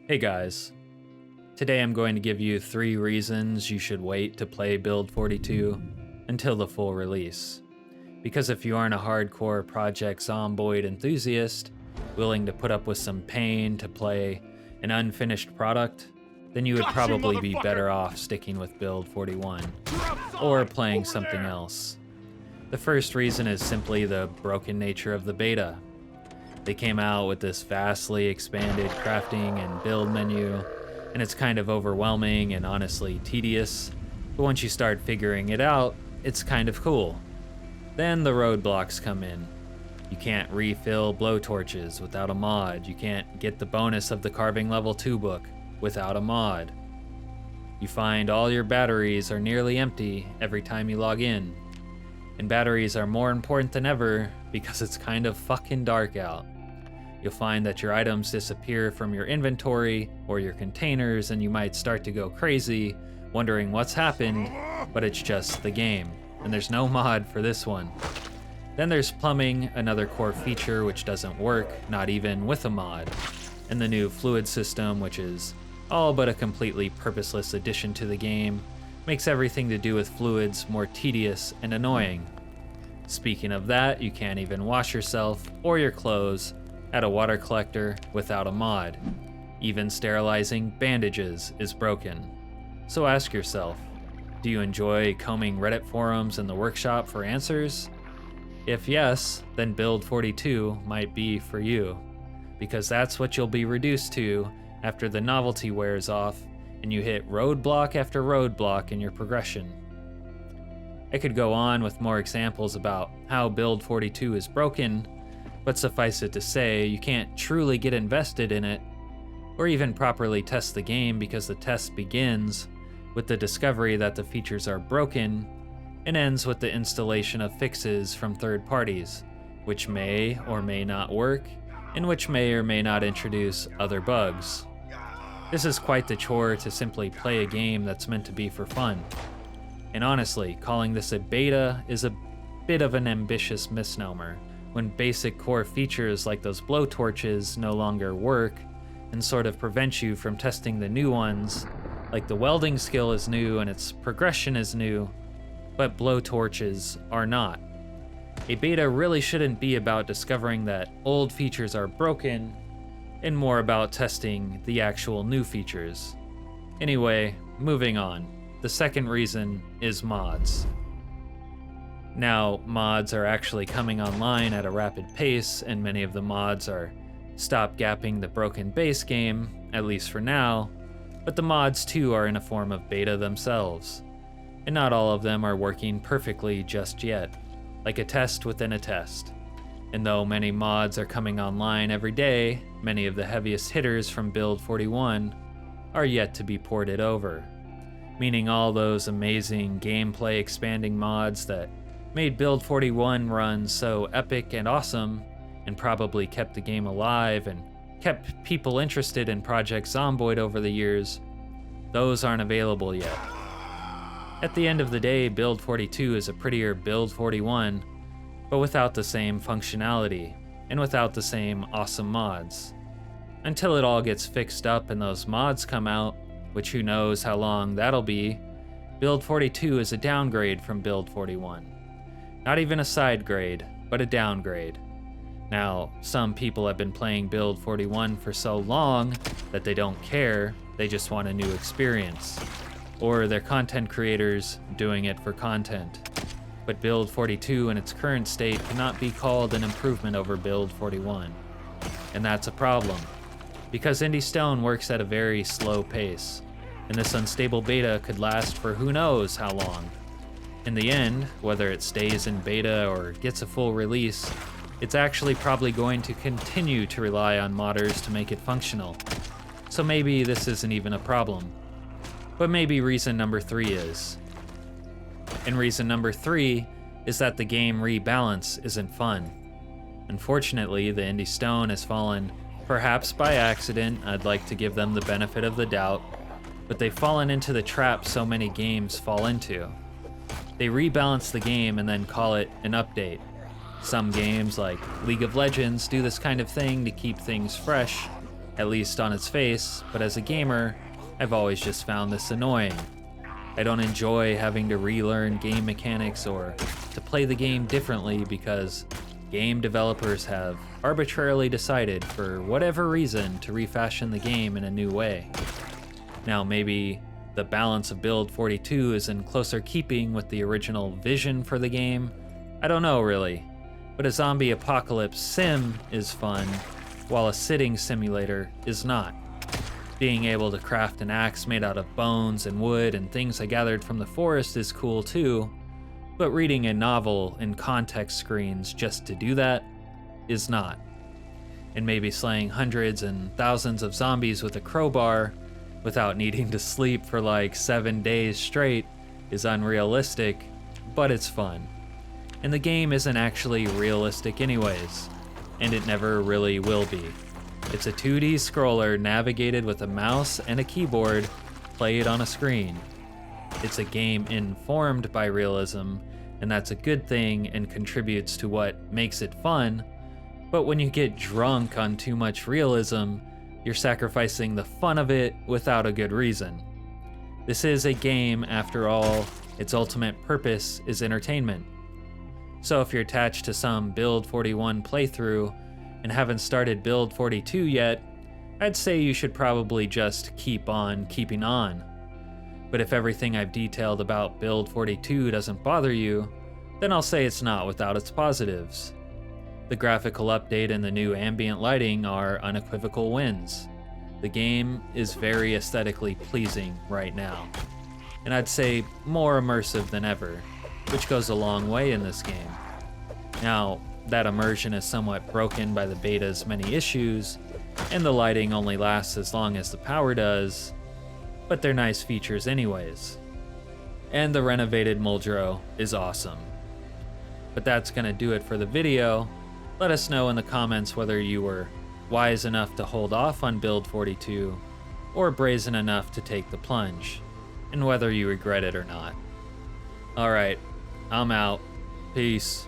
Hey guys, today I'm going to give you 3 reasons you should wait to play Build 42 until the full release. Because if you aren't a hardcore Project Zomboid enthusiast, willing to put up with some pain to play an unfinished product, then you would probably be better off sticking with Build 41, or playing something else. The first reason is simply the broken nature of the beta. They came out with this vastly expanded crafting and build menu, and it's kind of overwhelming and honestly tedious, but once you start figuring it out, it's kind of cool. Then the roadblocks come in. You can't refill blowtorches without a mod, you can't get the bonus of the Carving Level 2 book without a mod. You find all your batteries are nearly empty every time you log in, and batteries are more important than ever because it's kind of fucking dark out. You'll find that your items disappear from your inventory or your containers, and you might start to go crazy, wondering what's happened, but it's just the game, and there's no mod for this one. Then there's plumbing, another core feature which doesn't work, not even with a mod, and the new fluid system, which is all but a completely purposeless addition to the game, makes everything to do with fluids more tedious and annoying. Speaking of that, you can't even wash yourself or your clothes at a water collector without a mod. Even sterilizing bandages is broken. So ask yourself, do you enjoy combing Reddit forums and the workshop for answers? If yes, then Build 42 might be for you, because that's what you'll be reduced to after the novelty wears off and you hit roadblock after roadblock in your progression. I could go on with more examples about how Build 42 is broken, but suffice it to say, you can't truly get invested in it, or even properly test the game because the test begins with the discovery that the features are broken and ends with the installation of fixes from third parties, which may or may not work, and which may or may not introduce other bugs. This is quite the chore to simply play a game that's meant to be for fun. And honestly, calling this a beta is a bit of an ambitious misnomer, when basic core features like those blowtorches no longer work and sort of prevent you from testing the new ones, like the welding skill is new and its progression is new, but blowtorches are not. A beta really shouldn't be about discovering that old features are broken, and more about testing the actual new features. Anyway, moving on. The second reason is mods. Now, mods are actually coming online at a rapid pace, and many of the mods are stop-gapping the broken base game, at least for now, but the mods too are in a form of beta themselves, and not all of them are working perfectly just yet, like a test within a test. And though many mods are coming online every day, many of the heaviest hitters from Build 41 are yet to be ported over, meaning all those amazing gameplay expanding mods that made Build 41 run so epic and awesome, and probably kept the game alive and kept people interested in Project Zomboid over the years, those aren't available yet. At the end of the day, Build 42 is a prettier Build 41, but without the same functionality, and without the same awesome mods. Until it all gets fixed up and those mods come out, which who knows how long that'll be, Build 42 is a downgrade from Build 41. Not even a side grade, but a downgrade. Now, some people have been playing Build 41 for so long that they don't care, they just want a new experience. Or they're content creators doing it for content. But Build 42 in its current state cannot be called an improvement over Build 41. And that's a problem, because Indie Stone works at a very slow pace, and this unstable beta could last for who knows how long. In the end, whether it stays in beta or gets a full release, it's actually probably going to continue to rely on modders to make it functional. So maybe this isn't even a problem. But maybe reason number 3 is. And reason number 3 is that the game rebalance isn't fun. Unfortunately, the Indie Stone has fallen, perhaps by accident, I'd like to give them the benefit of the doubt, but they've fallen into the trap so many games fall into. They rebalance the game and then call it an update. Some games, like League of Legends, do this kind of thing to keep things fresh, at least on its face, but as a gamer, I've always just found this annoying. I don't enjoy having to relearn game mechanics or to play the game differently because game developers have arbitrarily decided for whatever reason to refashion the game in a new way. Now maybe the balance of Build 42 is in closer keeping with the original vision for the game. I don't know really, but a zombie apocalypse sim is fun, while a sitting simulator is not. Being able to craft an axe made out of bones and wood and things I gathered from the forest is cool too, but reading a novel in context screens just to do that is not. And maybe slaying hundreds and thousands of zombies with a crowbar without needing to sleep for like 7 days straight is unrealistic, but it's fun. And the game isn't actually realistic anyways, and it never really will be. It's a 2D scroller navigated with a mouse and a keyboard played on a screen. It's a game informed by realism, and that's a good thing and contributes to what makes it fun, but when you get drunk on too much realism, you're sacrificing the fun of it without a good reason. This is a game, after all, its ultimate purpose is entertainment. So if you're attached to some Build 41 playthrough and haven't started Build 42 yet, I'd say you should probably just keep on keeping on. But if everything I've detailed about Build 42 doesn't bother you, then I'll say it's not without its positives. The graphical update and the new ambient lighting are unequivocal wins. The game is very aesthetically pleasing right now, and I'd say more immersive than ever, which goes a long way in this game. Now, that immersion is somewhat broken by the beta's many issues, and the lighting only lasts as long as the power does, but they're nice features anyways. And the renovated Muldrow is awesome. But that's gonna do it for the video. Let us know in the comments whether you were wise enough to hold off on Build 42, or brazen enough to take the plunge, and whether you regret it or not. Alright, I'm out. Peace.